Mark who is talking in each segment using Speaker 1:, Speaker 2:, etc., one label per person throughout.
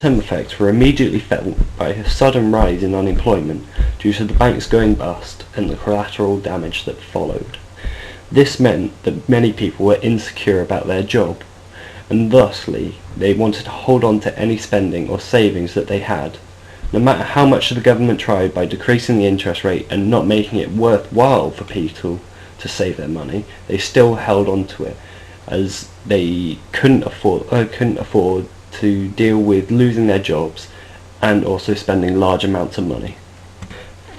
Speaker 1: Long-term effects were immediately felt by a sudden rise in unemployment due to the banks going bust and the collateral damage that followed. This meant that many people were insecure about their job, and thusly they wanted to hold on to any spending or savings that they had. No matter how much the government tried by decreasing the interest rate and not making it worthwhile for people to save their money, they still held on to it, as they couldn't afford to deal with losing their jobs and also spending large amounts of money.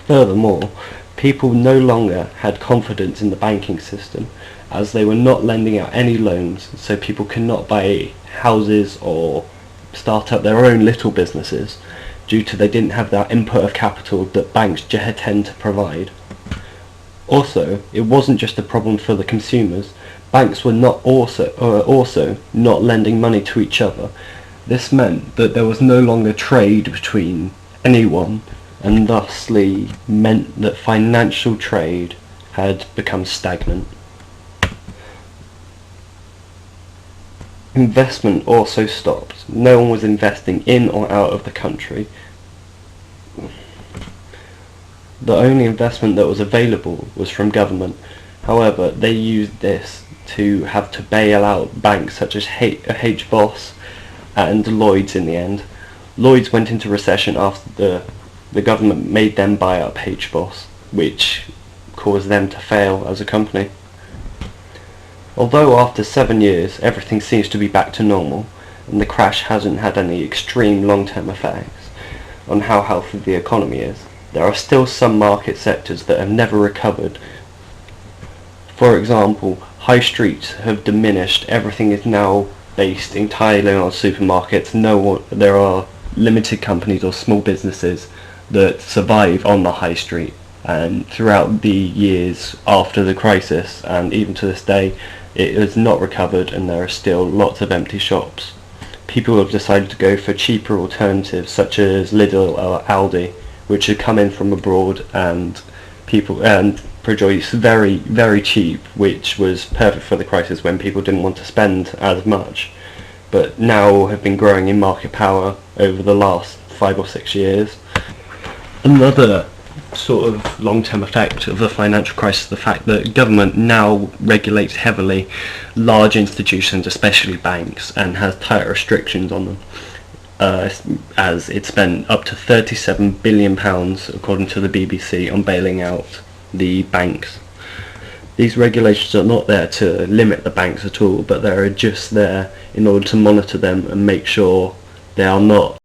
Speaker 1: Furthermore, people no longer had confidence in the banking system, as they were not lending out any loans, so people could not buy houses or start up their own little businesses due to they didn't have that input of capital that banks tend to provide. Also, it wasn't just a problem for the consumers. Banks were also not lending money to each other. This meant that there was no longer trade between anyone, and thusly meant that financial trade had become stagnant. Investment also stopped. No one was investing in or out of the country. The only investment that was available was from government. However, they used this to have to bail out banks such as HBOS and Lloyd's in the end. Lloyd's went into recession after the government made them buy up HBOS, which caused them to fail as a company. Although after 7 years everything seems to be back to normal, and the crash hasn't had any extreme long-term effects on how healthy the economy is, there are still some market sectors that have never recovered. For example, high streets have diminished. Everything is now based entirely on supermarkets. There are limited companies or small businesses that survive on the high street, and throughout the years after the crisis and even to this day it has not recovered, and there are still lots of empty shops. People have decided to go for cheaper alternatives such as Lidl or Aldi, which had come in from abroad and produce very, very cheap, which was perfect for the crisis when people didn't want to spend as much, but now have been growing in market power over the last 5 or 6 years. Another sort of long-term effect of the financial crisis is the fact that government now regulates heavily large institutions, especially banks, and has tighter restrictions on them, as it spent up to £37 billion, according to the BBC, on bailing out the banks. These regulations are not there to limit the banks at all, but they are just there in order to monitor them and make sure they are not